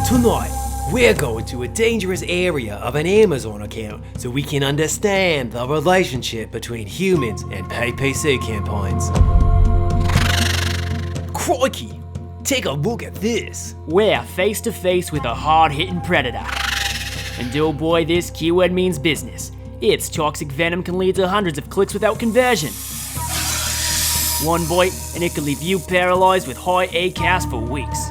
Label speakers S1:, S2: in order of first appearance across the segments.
S1: Tonight, we're going to a dangerous area of an Amazon account so we can understand the relationship between humans and PPC campaigns. Crikey! Take a look at this.
S2: We're face to face with a hard-hitting predator. And oh boy, this keyword means business. Its toxic venom can lead to hundreds of clicks without conversion. One bite, and it can leave you paralyzed with high ACAS for weeks.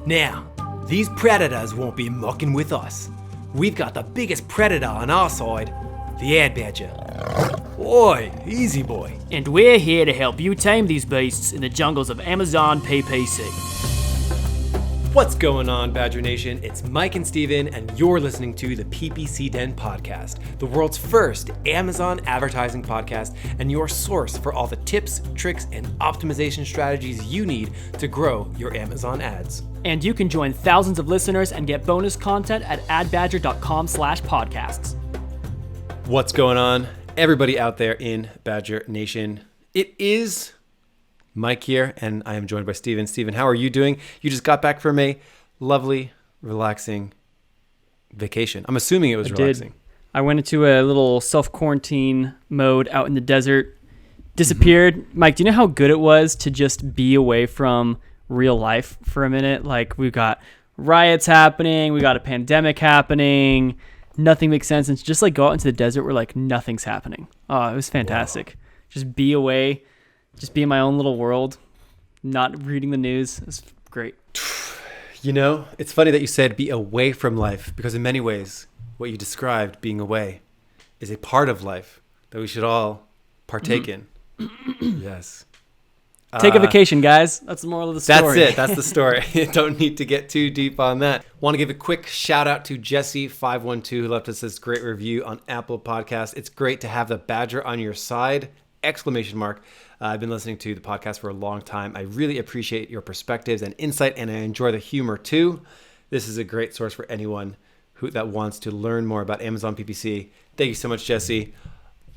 S1: Now, these predators won't be mucking with us. We've got the biggest predator on our side, the ad badger. Oi, easy boy.
S2: And we're here to help you tame these beasts in the jungles of Amazon PPC.
S1: What's going on, Badger Nation? It's Mike and Steven, and you're listening to the PPC Den podcast, the world's first Amazon advertising podcast, and your source for all the tips, tricks, and optimization strategies you need to grow your Amazon ads.
S2: And you can join thousands of listeners and get bonus content at adbadger.com/podcasts.
S1: What's going on, everybody out there in Badger Nation? It is Mike here, and I am joined by Steven. Steven, how are you doing? You just got back from a lovely, relaxing vacation. I'm assuming it was relaxing.
S2: I went into a little self-quarantine mode out in the desert, disappeared. Mike, do you know how good it was to just be away from real life for a minute? Like, we've got riots happening, we got a pandemic happening, nothing makes sense, and to just like go out into the desert where like nothing's happening. Oh, it was fantastic. Wow. Just be away. Just be in my own little world, not reading the news. It's great.
S1: You know, it's funny that you said be away from life, because in many ways, what you described, being away, is a part of life that we should all partake in. Yes.
S2: Take a vacation, guys. That's the moral of the story.
S1: That's it. That's the story. You don't need to get too deep on that. Want to give a quick shout out to Jesse512, who left us this great review on Apple Podcasts. It's great to have the Badger on your side! ! I've been listening to the podcast for a long time. I really appreciate your perspectives and insight, and I enjoy the humor too. This is a great source for anyone that wants to learn more about Amazon PPC. Thank you so much, Jesse.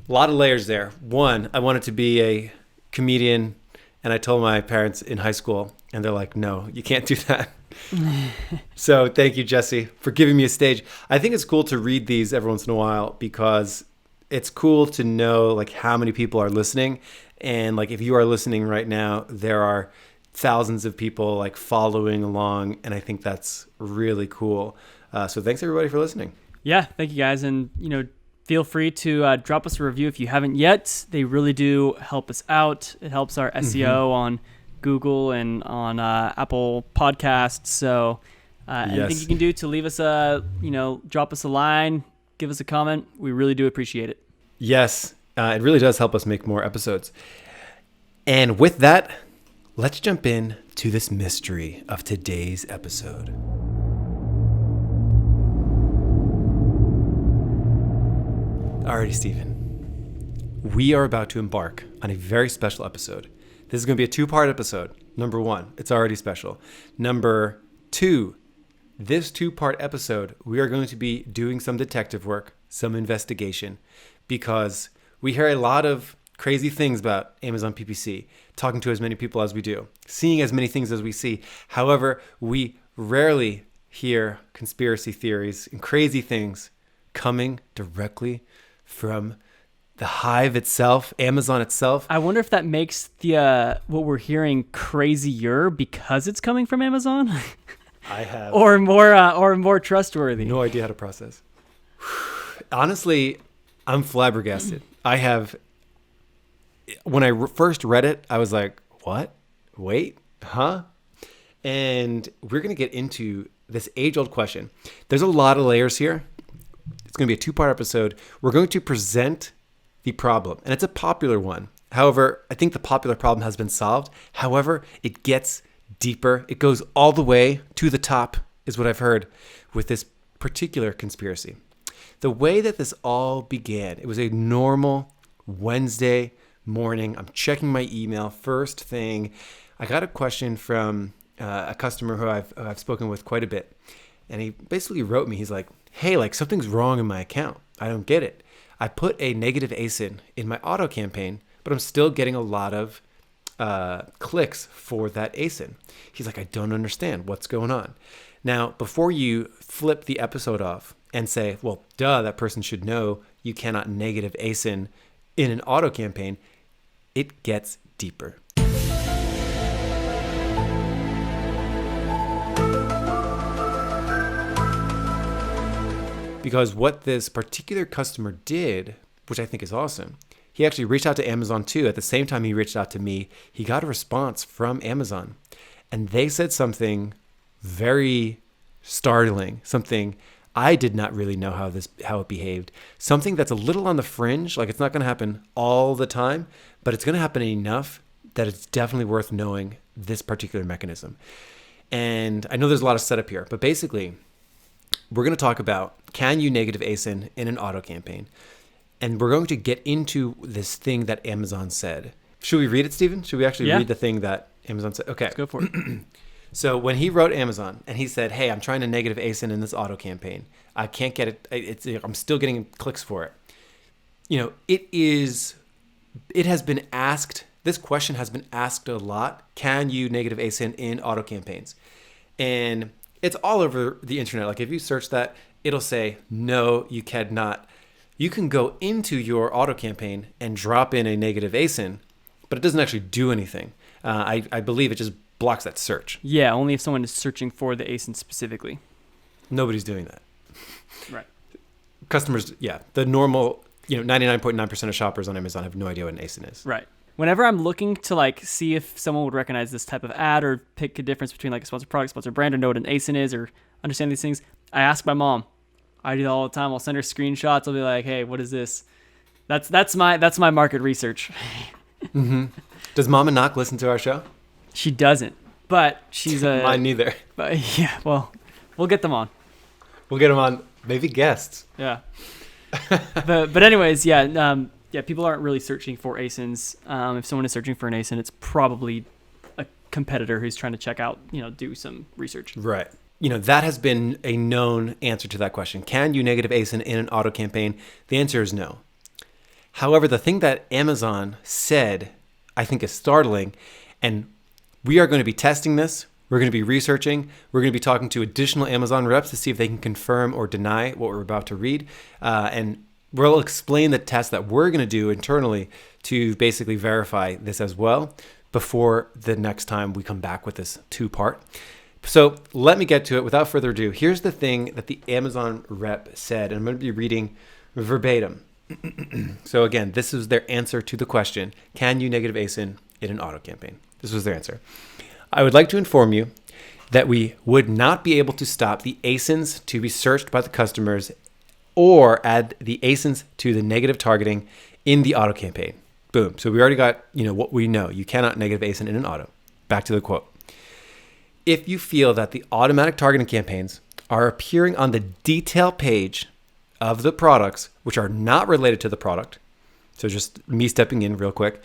S1: A lot of layers there. One, I wanted to be a comedian, and I told my parents in high school, and they're like, no, you can't do that. So thank you, Jesse, for giving me a stage. I think it's cool to read these every once in a while, because it's cool to know like how many people are listening. And like if you are listening right now, there are thousands of people like following along, and I think that's really cool. So thanks everybody for listening.
S2: Yeah, thank you guys, and feel free to drop us a review if you haven't yet. They really do help us out. It helps our SEO on Google and on Apple Podcasts. So anything you can do to leave us drop us a line, give us a comment. We really do appreciate it.
S1: Yes, it really does help us make more episodes. And with that, let's jump in to this mystery of today's episode. Alrighty, Steven. We are about to embark on a very special episode. This is going to be a two-part episode. Number one, it's already special. Number two, this two-part episode, we are going to be doing some detective work, some investigation, because we hear a lot of crazy things about Amazon PPC, talking to as many people as we do, seeing as many things as we see. However, we rarely hear conspiracy theories and crazy things coming directly from the hive itself, Amazon itself.
S2: I wonder if that makes the what we're hearing crazier because it's coming from Amazon.
S1: I have
S2: or more trustworthy.
S1: No idea how to process. Honestly, I'm flabbergasted. When I first read it, I was like, what? Wait, huh? And we're going to get into this age-old question. There's a lot of layers here. It's going to be a two-part episode. We're going to present the problem, and it's a popular one. However, I think the popular problem has been solved. However, it gets deeper. It goes all the way to the top, is what I've heard, with this particular conspiracy. The way that this all began, it was a normal Wednesday morning. I'm checking my email first thing. I got a question from a customer who I've spoken with quite a bit. And he basically wrote me, he's like, hey, like something's wrong in my account. I don't get it. I put a negative ASIN in my auto campaign, but I'm still getting a lot of clicks for that ASIN. He's like, I don't understand what's going on. Now, before you flip the episode off and say, well, duh, that person should know you cannot negative ASIN in an auto campaign, it gets deeper. Because what this particular customer did, which I think is awesome, he actually reached out to Amazon too. At the same time he reached out to me, he got a response from Amazon. And they said something very startling, something I did not really know how it behaved. Something that's a little on the fringe, like it's not going to happen all the time, but it's going to happen enough that it's definitely worth knowing this particular mechanism. And I know there's a lot of setup here, but basically, we're going to talk about, can you negative ASIN in an auto campaign? And we're going to get into this thing that Amazon said. Should we read it, Stephen? Should we actually read the thing that Amazon said? Okay.
S2: Let's go for it.
S1: So when he wrote Amazon and he said, hey, I'm trying to negative ASIN in this auto campaign. I can't get it. I'm still getting clicks for it. It has been asked, this question has been asked a lot. Can you negative ASIN in auto campaigns? And it's all over the internet. Like if you search that, it'll say, no, you cannot. You can go into your auto campaign and drop in a negative ASIN, but it doesn't actually do anything. I believe it just blocks that search.
S2: Yeah, only if someone is searching for the ASIN specifically.
S1: Nobody's doing that.
S2: Right.
S1: Customers, the normal, 99.9% of shoppers on Amazon have no idea what an ASIN is.
S2: Right. Whenever I'm looking to see if someone would recognize this type of ad or pick a difference between a sponsored product, sponsored brand, or know what an ASIN is or understand these things, I ask my mom. I do that all the time. I'll send her screenshots. I'll be like, hey, what is this? That's my market research.
S1: Mm-hmm. Does Mom and Knock listen to our show?
S2: She doesn't, but she's a...
S1: Mine neither.
S2: But yeah, well, we'll get them on.
S1: We'll get them on, maybe guests.
S2: Yeah. but anyways, people aren't really searching for ASINs. If someone is searching for an ASIN, it's probably a competitor who's trying to check out, do some research.
S1: Right. That has been a known answer to that question. Can you negative ASIN in an auto campaign? The answer is no. However, the thing that Amazon said, I think is startling, and we are going to be testing this. We're going to be researching. We're going to be talking to additional Amazon reps to see if they can confirm or deny what we're about to read. And we'll explain the test that we're going to do internally to basically verify this as well before the next time we come back with this 2-part. So let me get to it. Without further ado, here's the thing that the Amazon rep said, and I'm going to be reading verbatim. So again, this is their answer to the question, can you negative ASIN in an auto campaign? This was their answer. I would like to inform you that we would not be able to stop the ASINs to be searched by the customers or add the ASINs to the negative targeting in the auto campaign. Boom. So we already got, what we know. You cannot negative ASIN in an auto. Back to the quote. If you feel that the automatic targeting campaigns are appearing on the detail page of the products, which are not related to the product, so just me stepping in real quick,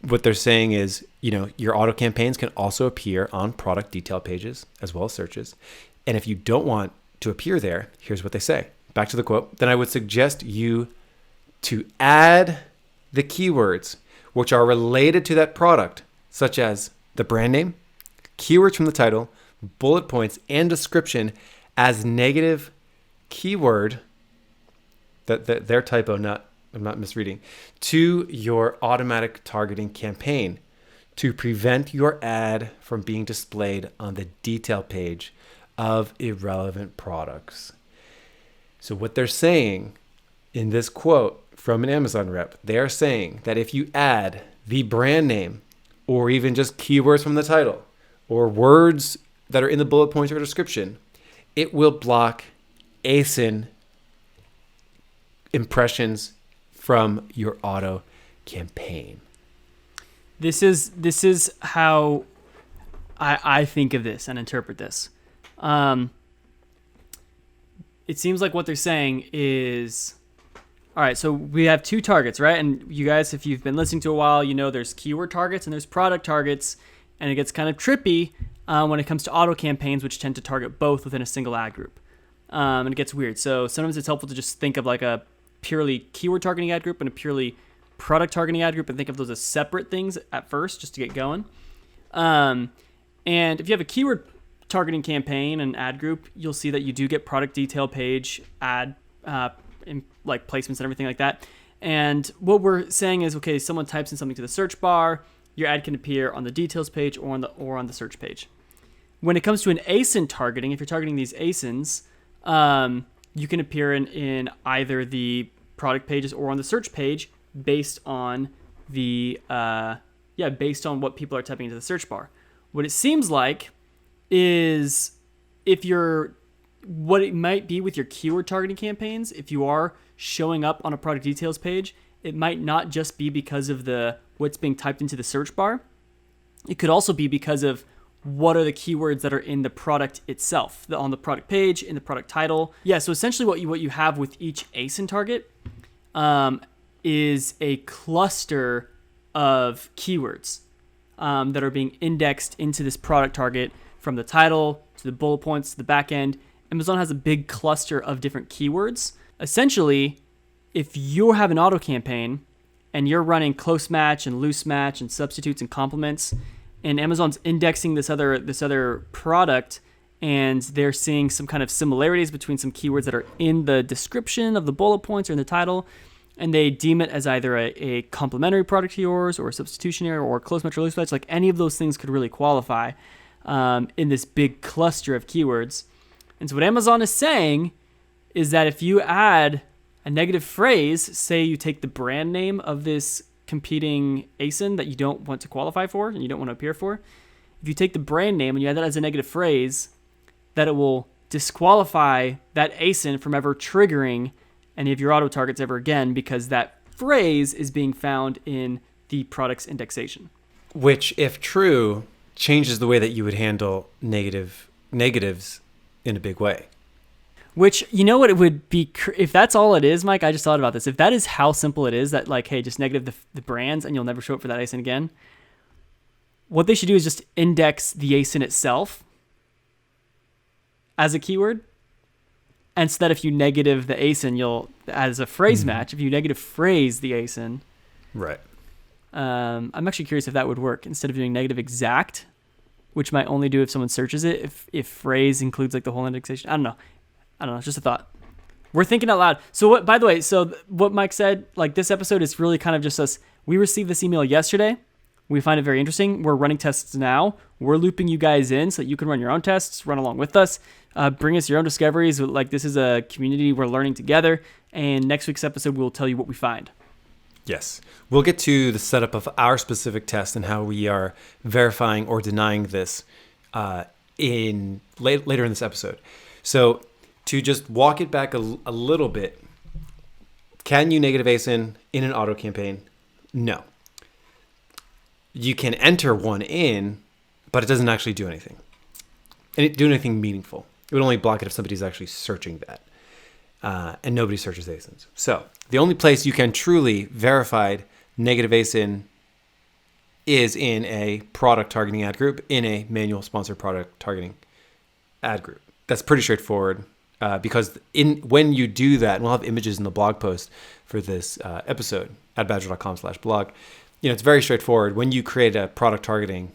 S1: what they're saying is, your auto campaigns can also appear on product detail pages as well as searches. And if you don't want to appear there, here's what they say. Back to the quote. Then I would suggest you to add the keywords which are related to that product, such as the brand name, keywords from the title, bullet points, and description as negative keyword, that their typo, I'm not misreading, to your automatic targeting campaign to prevent your ad from being displayed on the detail page of irrelevant products. So what they're saying in this quote from an Amazon rep, they are saying that if you add the brand name or even just keywords from the title or words that are in the bullet points or description, it will block ASIN impressions from your auto campaign.
S2: This is how I think of this and interpret this. It seems like what they're saying is, all right, so we have 2 targets, right? And you guys, if you've been listening to a while, there's keyword targets and there's product targets, and it gets kind of trippy when it comes to auto campaigns, which tend to target both within a single ad group. And it gets weird. So sometimes it's helpful to just think of a purely keyword targeting ad group and a purely product targeting ad group and think of those as separate things at first, just to get going. And if you have a keyword targeting campaign and ad group, you'll see that you do get product detail page, ad, in like placements and everything like that. And what we're saying is, okay, someone types in something to the search bar, your ad can appear on the details page or on the search page. When it comes to an ASIN targeting, if you're targeting these ASINs, you can appear in either the product pages or on the search page based on based on what people are typing into the search bar. What it seems like is what it might be with your keyword targeting campaigns, if you are showing up on a product details page, it might not just be because of what's being typed into the search bar. It could also be because of what are the keywords that are in the product itself, on the product page, in the product title. Yeah, so essentially what you have with each ASIN target is a cluster of keywords that are being indexed into this product target from the title to the bullet points to the back end. Amazon has a big cluster of different keywords. Essentially, if you have an auto campaign and you're running close match and loose match and substitutes and complements, and Amazon's indexing this other product, and they're seeing some kind of similarities between some keywords that are in the description of the bullet points or in the title, and they deem it as either a complementary product to yours or a substitutionary or close match or loose match, like any of those things could really qualify in this big cluster of keywords. And so what Amazon is saying is that if you add a negative phrase, say you take the brand name of this competing ASIN that you don't want to qualify for and you don't want to appear for, if you take the brand name and you add that as a negative phrase, that it will disqualify that ASIN from ever triggering any of your auto targets ever again, because that phrase is being found in the product's indexation.
S1: Which, if true, changes the way that you would handle negatives in a big way.
S2: Which, you know what it would be, if that's all it is, Mike, I just thought about this. If that is how simple it is, that like, hey, just negative the brands and you'll never show up for that ASIN again, what they should do is just index the ASIN itself as a keyword. And so that if you negative the ASIN, you'll, as a phrase match, if you negative phrase the ASIN.
S1: Right.
S2: I'm actually curious if that would work instead of doing negative exact, which might only do if someone searches it, if phrase includes like the whole indexation. I don't know. It's just a thought. We're thinking out loud. So what, by the way, so what Mike said, like this episode is really kind of just us. We received this email yesterday. We find it very interesting. We're running tests now. We're looping you guys in so that you can run your own tests, run along with us, bring us your own discoveries. Like this is a community we're learning together. And next week's episode, we'll tell you what we find.
S1: Yes. We'll get to the setup of our specific test and how we are verifying or denying this later in this episode. So to just walk it back a little bit, can you negative ASIN in an auto campaign? No. You can enter one in, but it doesn't actually do anything. And it do anything meaningful. It would only block it if somebody's actually searching that. And nobody searches ASINs. So the only place you can truly verified negative ASIN is in a product targeting ad group, in a manual sponsored product targeting ad group. That's pretty straightforward. Because when you do that, and we'll have images in the blog post for this episode at badger.com/blog, it's very straightforward. When you create a product targeting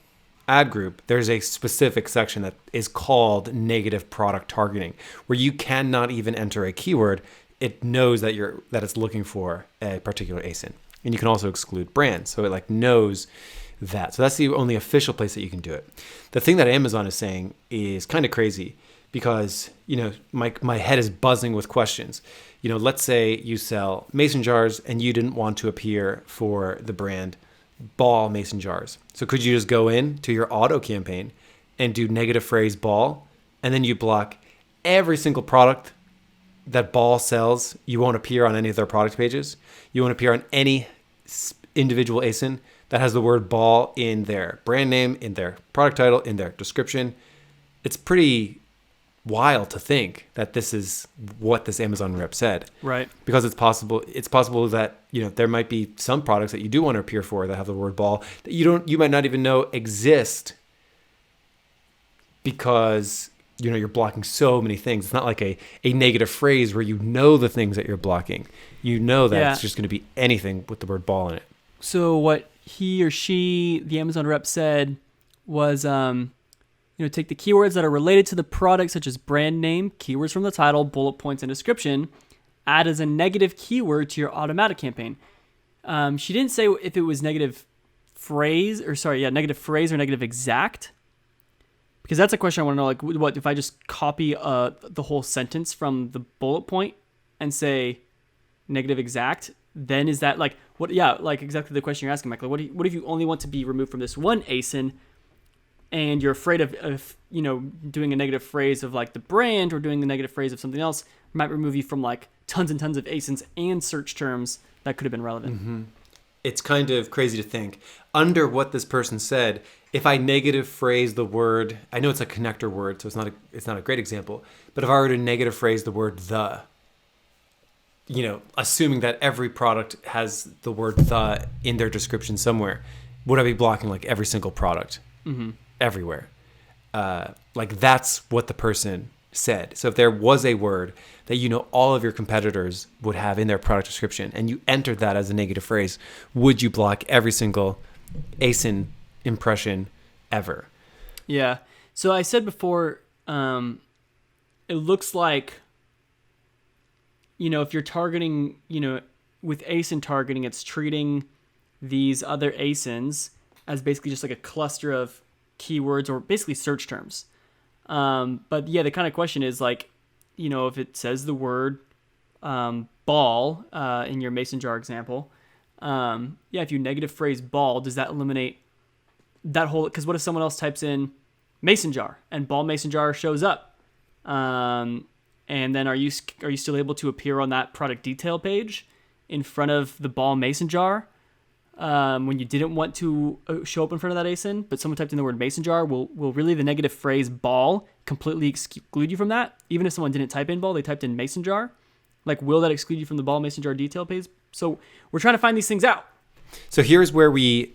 S1: ad group, there's a specific section that is called negative product targeting, where you cannot even enter a keyword. It knows that it's looking for a particular ASIN, and you can also exclude brands, so it knows that. So that's the only official place that you can do it. The thing that Amazon is saying is kind of crazy. Because, my head is buzzing with questions. Let's say you sell mason jars and you didn't want to appear for the brand Ball mason jars. So could you just go in to your auto campaign and do negative phrase Ball, and then you block every single product that Ball sells? You won't appear on any of their product pages. You won't appear on any individual ASIN that has the word Ball in their brand name, in their product title, in their description. It's pretty wild to think that this is what this Amazon rep said.
S2: Right.
S1: Because it's possible that, there might be some products that you do want to appear for that have the word Ball that you might not even know exist, because you're blocking so many things. It's not like a negative phrase where you know the things that you're blocking. You know that it's just going to be anything with the word ball in it.
S2: So what he or she, the Amazon rep, said was, take the keywords that are related to the product, such as brand name, keywords from the title, bullet points, and description, add as a negative keyword to your automatic campaign. She didn't say if it was negative phrase or negative exact. Because that's a question I want to know, like, what if I just copy the whole sentence from the bullet point and say negative exact, then is that like, what? Yeah, like exactly the question you're asking, Michael. What if you only want to be removed from this one ASIN and you're afraid of doing a negative phrase of like the brand or doing the negative phrase of something else might remove you from like tons and tons of ASINs and search terms that could have been relevant.
S1: Mm-hmm. It's kind of crazy to think under what this person said. If I negative phrase the word, I know it's a connector word, so it's not a great example. But if I were to negative phrase the word the, assuming that every product has the word the in their description somewhere, would I be blocking like every single product everywhere? Like that's what the person said. So if there was a word that all of your competitors would have in their product description and you entered that as a negative phrase, would you block every single ASIN impression ever?
S2: Yeah. So I said before, it looks like, if you're targeting, with ASIN targeting, it's treating these other ASINs as basically just like a cluster of keywords or basically search terms. But yeah, the kind of question is like, if it says the word ball in your mason jar example, if you negative phrase ball, does that eliminate that whole? Because what if someone else types in mason jar and ball mason jar shows up, and then are you still able to appear on that product detail page in front of the ball mason jar when you didn't want to show up in front of that ASIN, but someone typed in the word mason jar? Will really the negative phrase ball completely exclude you from that? Even if someone didn't type in ball, they typed in mason jar, like will that exclude you from the ball mason jar detail page? So we're trying to find these things out.
S1: So here's where we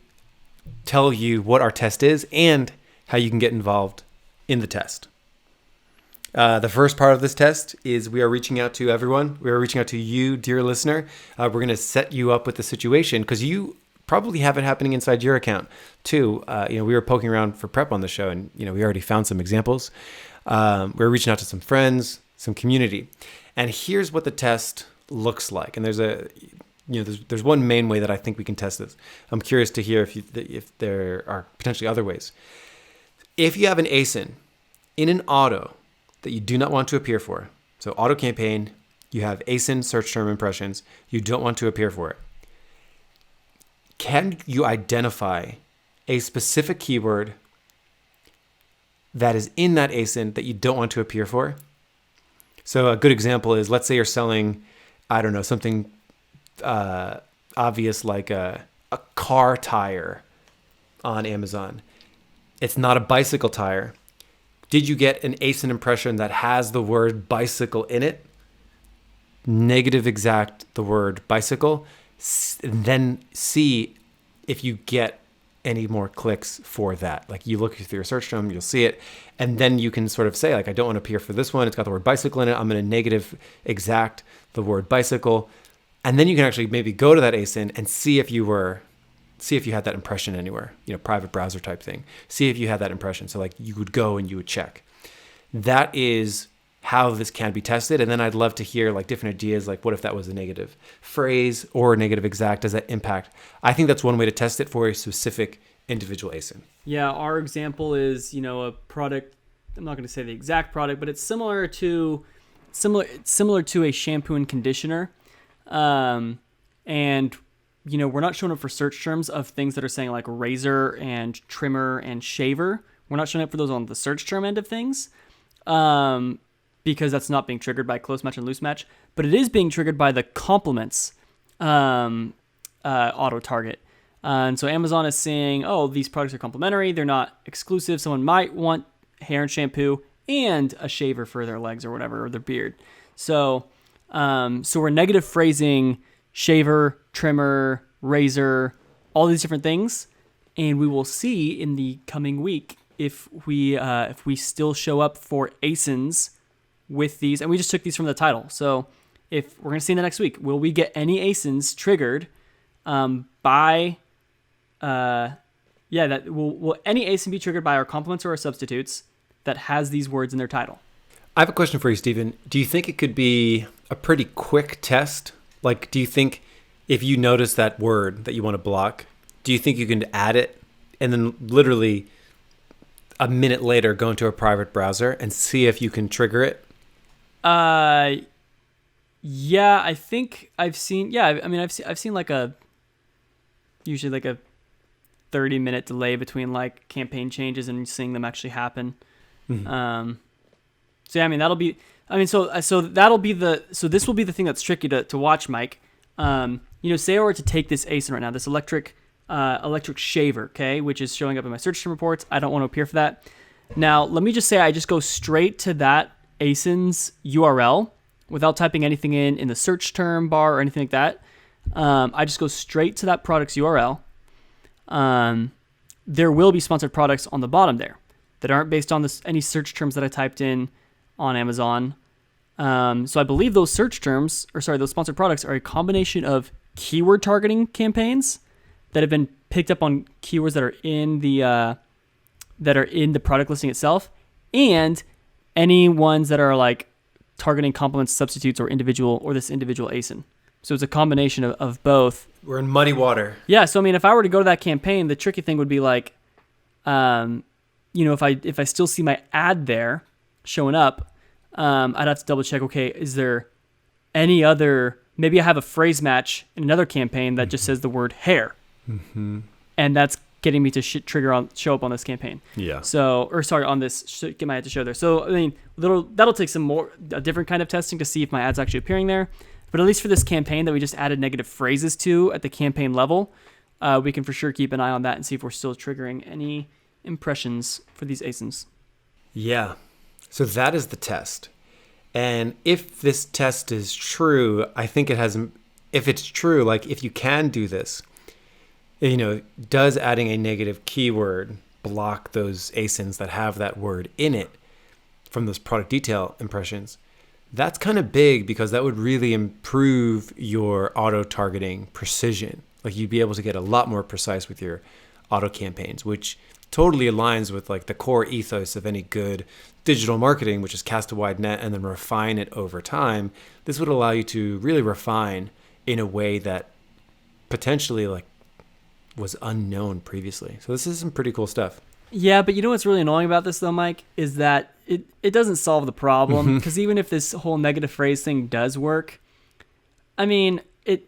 S1: tell you what our test is and how you can get involved in the test. The first part of this test is we are reaching out to everyone. We are reaching out to you, dear listener. We're going to set you up with the situation because you probably have it happening inside your account too. We were poking around for prep on the show and, we already found some examples. We're reaching out to some friends, some community. And here's what the test looks like. And there's one main way that I think we can test this. I'm curious to hear if there are potentially other ways. If you have an ASIN in an auto that you do not want to appear for, so auto campaign, you have ASIN search term impressions, you don't want to appear for it. Can you identify a specific keyword that is in that ASIN that you don't want to appear for? So a good example is, let's say you're selling, I don't know, something obvious like a car tire on Amazon. It's not a bicycle tire. Did you get an ASIN impression that has the word bicycle in it? Negative exact the word bicycle, and then see if you get any more clicks for that. Like you look through your search term, you'll see it, and then you can sort of say, like, I don't want to appear for this one. It's got the word bicycle in it. I'm going to negative exact the word bicycle, and then you can actually maybe go to that ASIN and see if you had that impression anywhere, private browser type thing. See if you had that impression. So like you would go and you would check. That is how this can be tested. And then I'd love to hear like different ideas, like what if that was a negative phrase or a negative exact? Does that impact? I think that's one way to test it for a specific individual ASIN.
S2: Yeah, our example is, a product. I'm not going to say the exact product, but it's similar to a shampoo and conditioner. And we're not showing up for search terms of things that are saying like razor and trimmer and shaver. We're not showing up for those on the search term end of things, because that's not being triggered by close match and loose match, but it is being triggered by the complements auto target. And so Amazon is saying, oh, these products are complementary. They're not exclusive. Someone might want hair and shampoo and a shaver for their legs or whatever, or their beard. So we're negative phrasing shaver, trimmer, razor, all these different things. And we will see in the coming week if we still show up for ASINs with these, and we just took these from the title. So if we're going to see in the next week, will we get any ASINs triggered by will any ASIN be triggered by our complements or our substitutes that has these words in their title?
S1: I have a question for you, Stephen. Do you think it could be a pretty quick test? Like, do you think if you notice that word that you want to block, do you think you can add it and then literally a minute later go into a private browser and see if you can trigger it?
S2: Yeah, I think I've seen. Yeah, I mean, I've seen like usually like a 30-minute delay between like campaign changes and seeing them actually happen. Mm-hmm. So yeah, I mean that'll be. I mean, so that'll be this will be the thing that's tricky to watch, Mike. Say I were to take this ASIN right now, this electric shaver, okay, which is showing up in my search term reports. I don't want to appear for that. Now, let me just say I just go straight to that ASIN's URL without typing anything in the search term bar or anything like that. I just go straight to that product's URL. There will be sponsored products on the bottom there that aren't based on any search terms that I typed in on Amazon. So I believe those those sponsored products are a combination of keyword targeting campaigns that have been picked up on keywords that are in the product listing itself, and any ones that are like targeting complements, substitutes, or this individual ASIN. So it's a combination of both.
S1: We're in muddy water.
S2: Yeah. So I mean, if I were to go to that campaign, the tricky thing would be like, if I still see my ad there showing up, I'd have to double check. Okay, is there any other? Maybe I have a phrase match in another campaign that just says the word hair, and that's getting me to show up on this campaign.
S1: Yeah.
S2: On this, get my ad to show there. So I mean, that'll take a different kind of testing to see if my ad's actually appearing there. But at least for this campaign that we just added negative phrases to at the campaign level, we can for sure keep an eye on that and see if we're still triggering any impressions for these ASINs.
S1: Yeah. So that is the test. And if this test is true, I think if it's true, like if you can do this, does adding a negative keyword block those ASINs that have that word in it from those product detail impressions? That's kind of big because that would really improve your auto targeting precision. Like you'd be able to get a lot more precise with your auto campaigns, which totally aligns with like the core ethos of any good digital marketing, which is cast a wide net and then refine it over time. This would allow you to really refine in a way that potentially like was unknown previously. So this is some pretty cool stuff.
S2: Yeah, but you know what's really annoying about this though, Mike, is that it doesn't solve the problem, because even if this whole negative phrase thing does work, I mean, when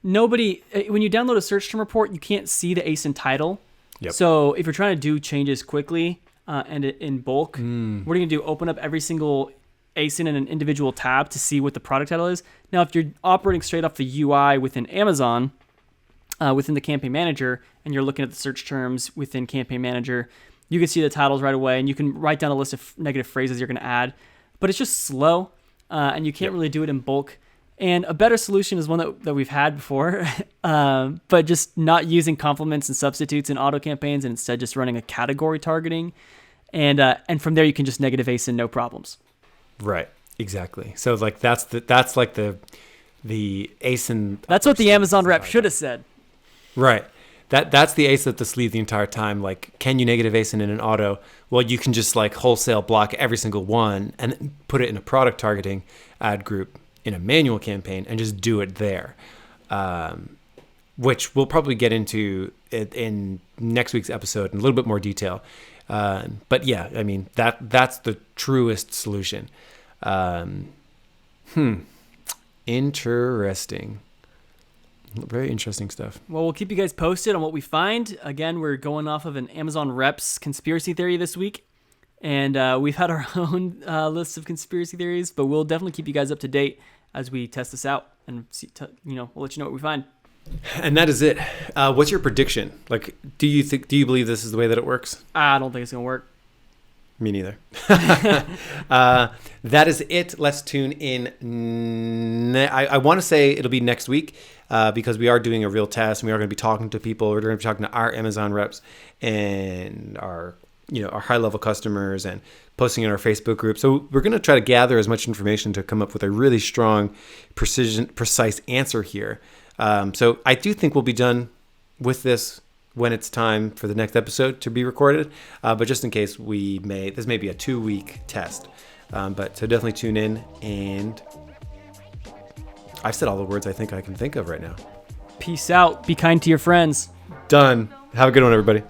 S2: you download a search term report, you can't see the ASIN title.
S1: Yep.
S2: So if you're trying to do changes quickly and in bulk, what are you going to do? Open up every single ASIN in an individual tab to see what the product title is? Now, if you're operating straight off the UI within Amazon, within the Campaign Manager, and you're looking at the search terms within Campaign Manager, you can see the titles right away, and you can write down a list of negative phrases you're going to add. But it's just slow, and you can't really do it in bulk. And a better solution is one that we've had before, but just not using complements and substitutes in auto campaigns, and instead just running a category targeting, and from there you can just negative ASIN, no problems.
S1: Right. Exactly. So like that's the ASIN.
S2: That's what the Amazon rep should have said.
S1: Right. That's the ASIN up the sleeve the entire time. Like, can you negative ASIN in an auto? Well, you can just like wholesale block every single one and put it in a product targeting ad group in a manual campaign and just do it there, which we'll probably get into in next week's episode in a little bit more detail. But yeah, I mean, that's the truest solution. Interesting. Very interesting stuff.
S2: Well, we'll keep you guys posted on what we find. Again, we're going off of an Amazon reps conspiracy theory this week, and we've had our own list of conspiracy theories, but we'll definitely keep you guys up to date as we test this out, and we'll let you know what we find.
S1: And that is it. What's your prediction? Like, do you believe this is the way that it works?
S2: I don't think it's gonna work.
S1: Me neither. That is it. Let's tune in. I want to say it'll be next week because we are doing a real test and we are going to be talking to people. We're going to be talking to our Amazon reps and our our high level customers and posting in our Facebook group. So we're going to try to gather as much information to come up with a really strong, precise answer here. So I do think we'll be done with this when it's time for the next episode to be recorded. But just in case this may be a 2-week test. But so definitely tune in. And I've said all the words I think I can think of right now.
S2: Peace out. Be kind to your friends.
S1: Done. Have a good one, everybody.